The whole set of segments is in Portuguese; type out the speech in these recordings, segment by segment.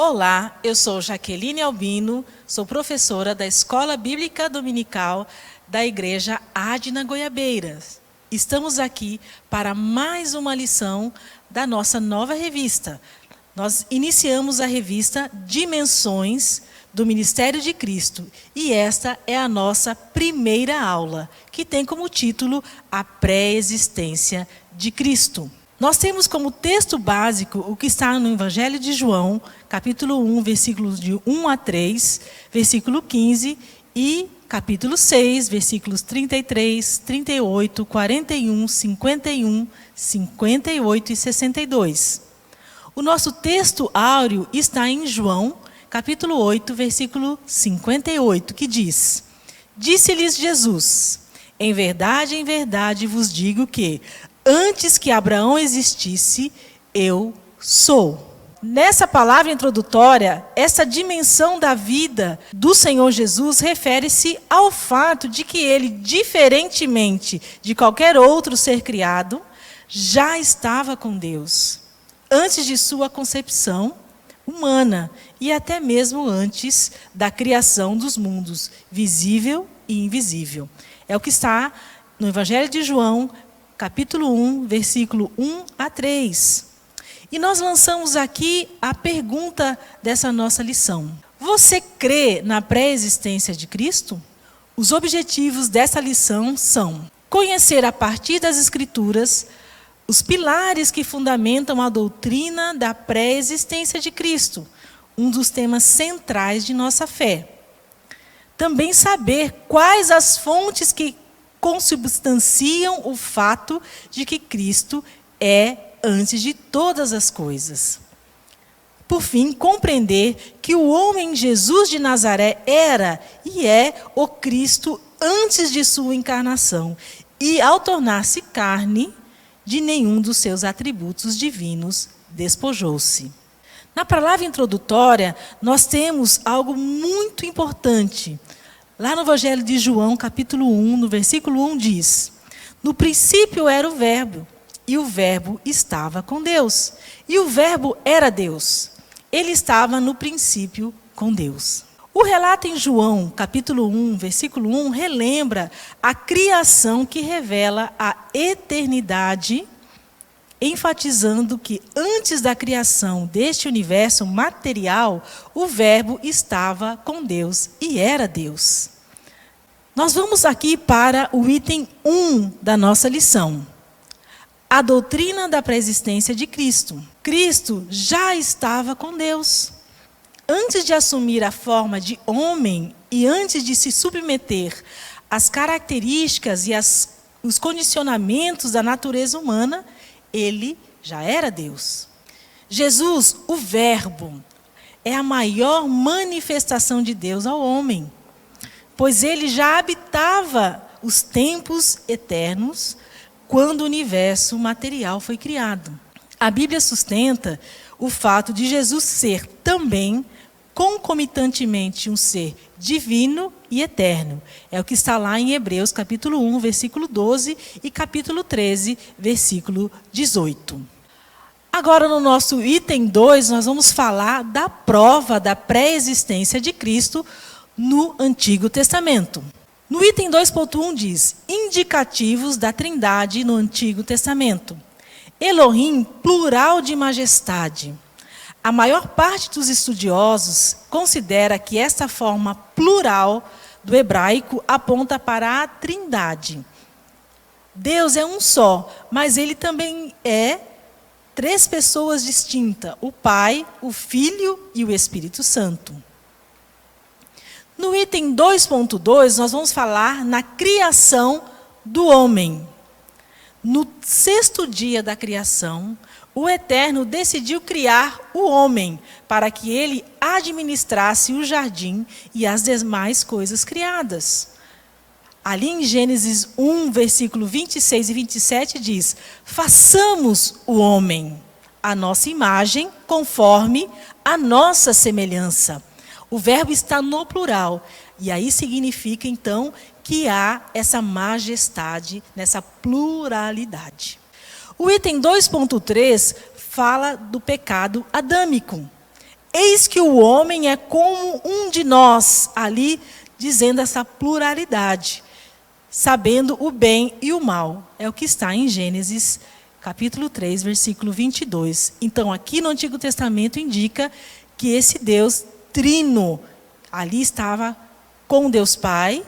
Olá, eu sou Jaqueline Albino, sou professora da Escola Bíblica Dominical da Igreja Adna Goiabeiras. Estamos aqui para mais uma lição da nossa nova revista. Nós iniciamos a revista Dimensões do Ministério de Cristo e esta é a nossa primeira aula, que tem como título A Pré-existência de Cristo. Nós temos como texto básico o que está no Evangelho de João, capítulo 1, versículos de 1 a 3, versículo 15 e capítulo 6, versículos 33, 38, 41, 51, 58 e 62. O nosso texto áureo está em João, capítulo 8, versículo 58, que diz: Disse-lhes Jesus, em verdade vos digo que antes que Abraão existisse, eu sou. Nessa palavra introdutória, essa dimensão da vida do Senhor Jesus refere-se ao fato de que ele, diferentemente de qualquer outro ser criado, já estava com Deus, antes de sua concepção humana e até mesmo antes da criação dos mundos, visível e invisível. É o que está no Evangelho de João, capítulo 1, versículo 1 a 3. E nós lançamos aqui a pergunta dessa nossa lição. Você crê na pré-existência de Cristo? Os objetivos dessa lição são conhecer a partir das Escrituras os pilares que fundamentam a doutrina da pré-existência de Cristo, um dos temas centrais de nossa fé. Também saber quais as fontes que consubstanciam o fato de que Cristo é antes de todas as coisas. Por fim, compreender que o homem Jesus de Nazaré era e é o Cristo antes de sua encarnação e, ao tornar-se carne, de nenhum dos seus atributos divinos despojou-se. Na palavra introdutória, nós temos algo muito importante. Lá no Evangelho de João, capítulo 1, no versículo 1, diz: No princípio era o Verbo, e o Verbo estava com Deus. E o Verbo era Deus. Ele estava no princípio com Deus. O relato em João, capítulo 1, versículo 1, relembra a criação que revela a eternidade, enfatizando que antes da criação deste universo material, o Verbo estava com Deus e era Deus. Nós vamos aqui para o item 1 da nossa lição. A doutrina da pré-existência de Cristo. Cristo já estava com Deus. Antes de assumir a forma de homem e antes de se submeter às características e os condicionamentos da natureza humana, ele já era Deus. Jesus, o Verbo, é a maior manifestação de Deus ao homem, pois ele já habitava os tempos eternos quando o universo material foi criado. A Bíblia sustenta o fato de Jesus ser também concomitantemente um ser divino e eterno. É o que está lá em Hebreus, capítulo 1, versículo 12 e capítulo 13, versículo 18. Agora, no nosso item 2, nós vamos falar da prova da pré-existência de Cristo no Antigo Testamento. No item 2.1 diz: indicativos da Trindade no Antigo Testamento. Elohim, plural de majestade. A maior parte dos estudiosos considera que esta forma plural do hebraico aponta para a Trindade. Deus é um só, mas ele também é três pessoas distintas: o Pai, o Filho e o Espírito Santo. No item 2.2, nós vamos falar na criação do homem. No sexto dia da criação, o Eterno decidiu criar o homem para que ele administrasse o jardim e as demais coisas criadas. Ali em Gênesis 1, versículo 26 e 27 diz: façamos o homem à nossa imagem, conforme a nossa semelhança. O verbo está no plural. E aí significa, então, que há essa majestade, nessa pluralidade. O item 2.3 fala do pecado adâmico. eis que o homem é como um de nós, ali dizendo essa pluralidade, sabendo o bem e o mal. É o que está em Gênesis capítulo 3, versículo 22. Então, aqui no Antigo Testamento indica que esse Deus trino, ali estava com Deus Pai,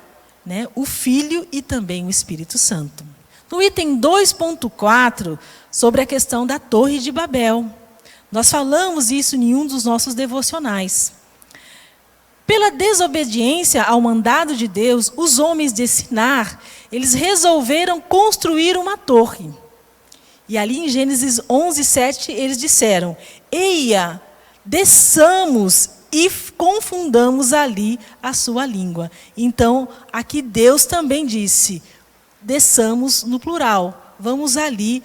né, o Filho e também o Espírito Santo. No item 2.4, sobre a questão da Torre de Babel. Nós falamos isso em um dos nossos devocionais. Pela desobediência ao mandado de Deus, os homens de Sinar, eles resolveram construir uma torre. E ali em Gênesis 11, 7, eles disseram: eia, desçamos e confundamos ali a sua língua. Então, aqui Deus também disse: desçamos no plural, vamos ali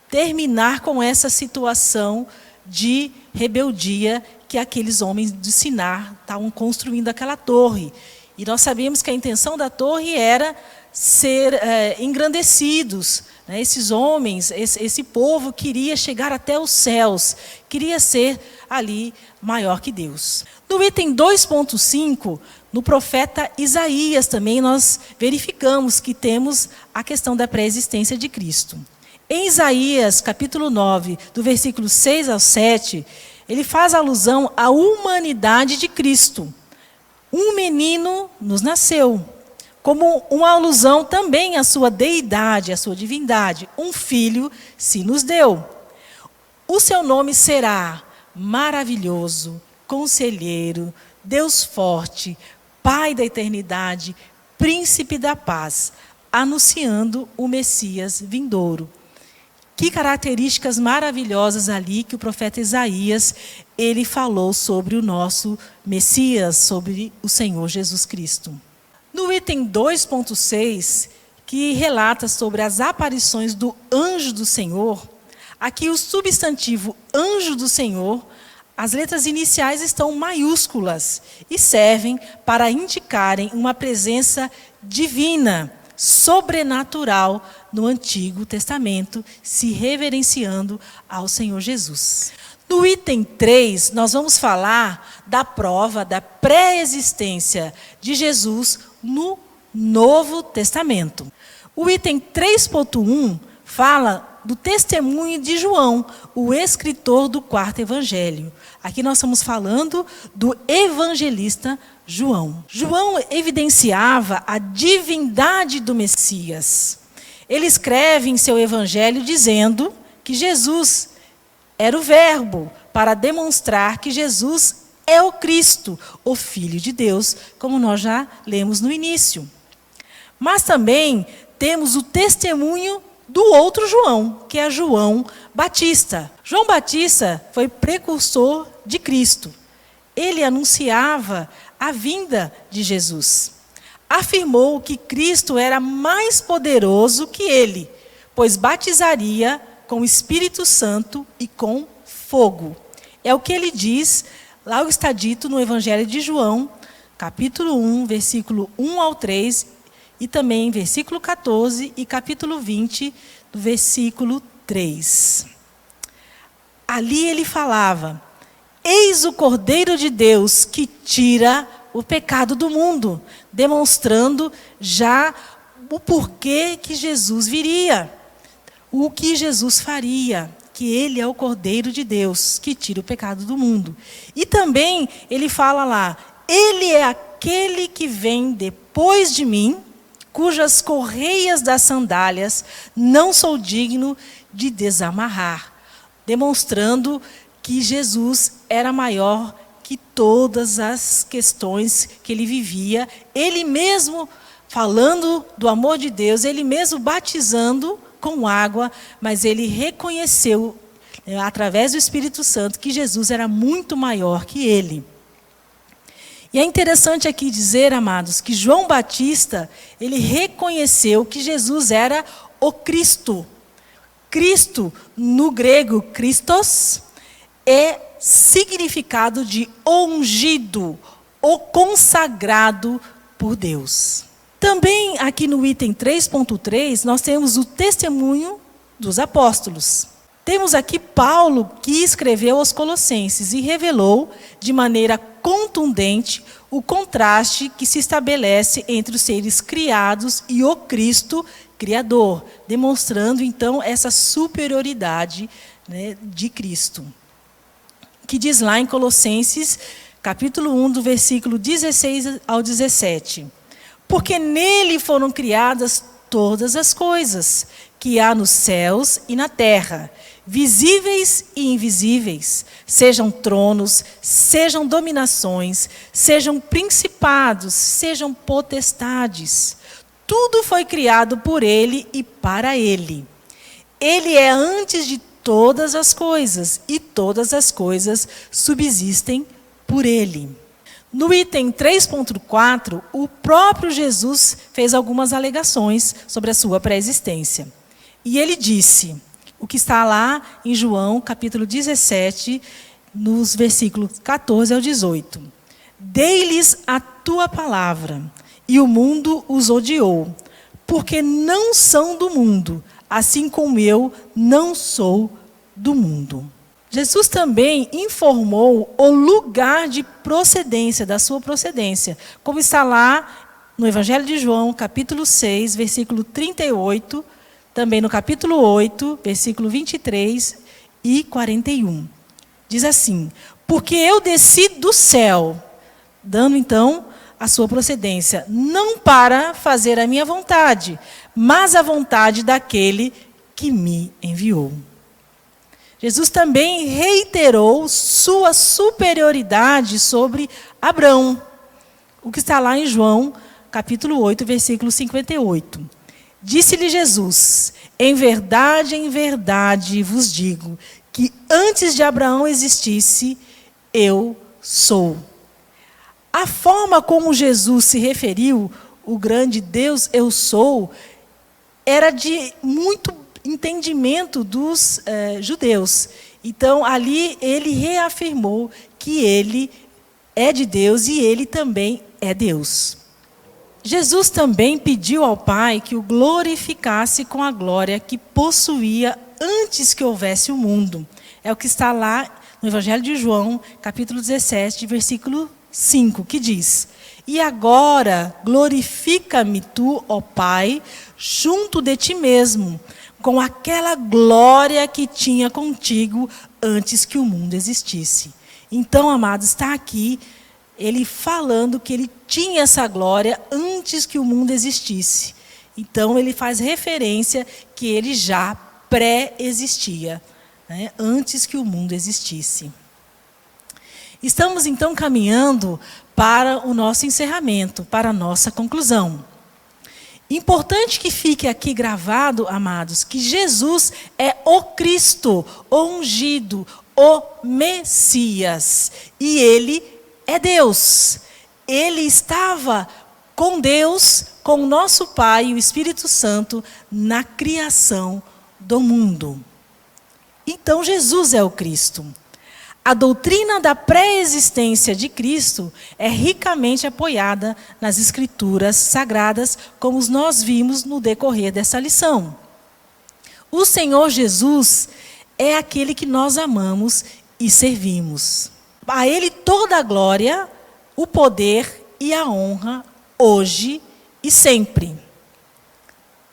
terminar com essa situação de rebeldia que aqueles homens de Sinar estavam construindo aquela torre. E nós sabemos que a intenção da torre era ser engrandecidos, né? Esses homens, esse povo queria chegar até os céus, queria ser ali maior que Deus. No item 2.5, no profeta Isaías também nós verificamos que temos a questão da pré-existência de Cristo. Em Isaías, capítulo 9, do versículo 6 ao 7, ele faz alusão à humanidade de Cristo. Um menino nos nasceu, como uma alusão também à sua deidade, à sua divindade. Um filho se nos deu. O seu nome será Maravilhoso, Conselheiro, Deus Forte, Pai da Eternidade, Príncipe da Paz, anunciando o Messias vindouro. Que características maravilhosas ali que o profeta Isaías, ele falou sobre o nosso Messias, sobre o Senhor Jesus Cristo. No item 2.6, que relata sobre as aparições do anjo do Senhor, aqui o substantivo anjo do Senhor, as letras iniciais estão maiúsculas e servem para indicarem uma presença divina, sobrenatural no Antigo Testamento, se reverenciando ao Senhor Jesus. No item 3, nós vamos falar da prova da pré-existência de Jesus no Novo Testamento. O item 3.1 fala do testemunho de João, o escritor do quarto evangelho. Aqui nós estamos falando do evangelista João. João evidenciava a divindade do Messias. Ele escreve em seu evangelho dizendo que Jesus era o Verbo, para demonstrar que Jesus é o Cristo, o Filho de Deus, como nós já lemos no início. Mas também temos o testemunho do outro João, que é João Batista. João Batista foi precursor de Cristo. Ele anunciava a vinda de Jesus. Afirmou que Cristo era mais poderoso que ele, pois batizaria com o Espírito Santo e com fogo. É o que ele diz, lá está dito no Evangelho de João, capítulo 1, versículo 1 ao 3, e também versículo 14 e capítulo 20, do versículo 3. Ali ele falava: eis o Cordeiro de Deus que tira o pecado do mundo, demonstrando já o porquê que Jesus viria, o que Jesus faria, que ele é o Cordeiro de Deus que tira o pecado do mundo. E também ele fala lá: ele é aquele que vem depois de mim, cujas correias das sandálias não sou digno de desamarrar, demonstrando que Jesus era maior que todas as questões que ele vivia, ele mesmo falando do amor de Deus, ele mesmo batizando com água, mas ele reconheceu, através do Espírito Santo, que Jesus era muito maior que ele. E é interessante aqui dizer, amados, que João Batista, ele reconheceu que Jesus era o Cristo. Cristo, no grego, Christos, é significado de ungido, ou consagrado por Deus. Também aqui no item 3.3, nós temos o testemunho dos apóstolos. Temos aqui Paulo que escreveu aos Colossenses e revelou de maneira contundente o contraste que se estabelece entre os seres criados e o Cristo Criador, demonstrando então essa superioridade, né, de Cristo. Que diz lá em Colossenses, capítulo 1, do versículo 16 ao 17. Porque nele foram criadas todas as coisas que há nos céus e na terra, visíveis e invisíveis, sejam tronos, sejam dominações, sejam principados, sejam potestades. Tudo foi criado por ele e para ele. Ele é antes de todas as coisas, e todas as coisas subsistem por ele. No item 3.4, o próprio Jesus fez algumas alegações sobre a sua pré-existência. E ele disse, o que está lá em João, capítulo 17, nos versículos 14 ao 18. Dei-lhes a tua palavra, e o mundo os odiou, porque não são do mundo, assim como eu não sou do mundo. Jesus também informou o lugar de procedência, da sua procedência, como está lá no Evangelho de João, capítulo 6, versículo 38, também no capítulo 8, versículo 23 e 41. Diz assim, porque eu desci do céu, dando então a sua procedência, não para fazer a minha vontade, mas a vontade daquele que me enviou. Jesus também reiterou sua superioridade sobre Abraão, o que está lá em João, capítulo 8, versículo 58. Disse-lhe Jesus, em verdade vos digo, que antes de Abraão existisse, eu sou. A forma como Jesus se referiu, o grande Deus eu sou, era de muito entendimento dos judeus. Então, ali ele reafirmou que ele é de Deus e ele também é Deus. Jesus também pediu ao Pai que o glorificasse com a glória que possuía antes que houvesse o mundo. É o que está lá no Evangelho de João, capítulo 17, versículo 5, que diz: E agora glorifica-me tu, ó Pai, junto de ti mesmo, com aquela glória que tinha contigo antes que o mundo existisse. Então, amados, está aqui ele falando que ele tinha essa glória antes que o mundo existisse. Então, ele faz referência que ele já pré-existia, né, antes que o mundo existisse. Estamos, então, caminhando para o nosso encerramento, para a nossa conclusão. Importante que fique aqui gravado, amados, que Jesus é o Cristo, o ungido, o Messias. E ele é Deus. Ele estava com Deus, com o nosso Pai e o Espírito Santo na criação do mundo. Então, Jesus é o Cristo. A doutrina da pré-existência de Cristo é ricamente apoiada nas Escrituras Sagradas, como nós vimos no decorrer dessa lição. O Senhor Jesus é aquele que nós amamos e servimos. A Ele toda a glória, o poder e a honra, hoje e sempre.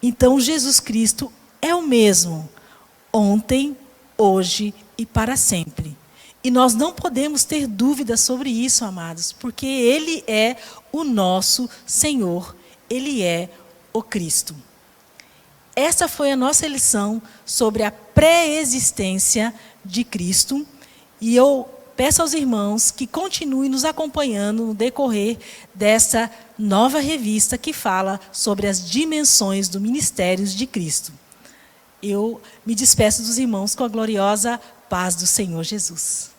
Então, Jesus Cristo é o mesmo, ontem, hoje e para sempre. E nós não podemos ter dúvidas sobre isso, amados, porque Ele é o nosso Senhor, Ele é o Cristo. Essa foi a nossa lição sobre a pré-existência de Cristo, e eu peço aos irmãos que continuem nos acompanhando no decorrer dessa nova revista que fala sobre as dimensões do ministério de Cristo. Eu me despeço dos irmãos com a gloriosa paz do Senhor Jesus.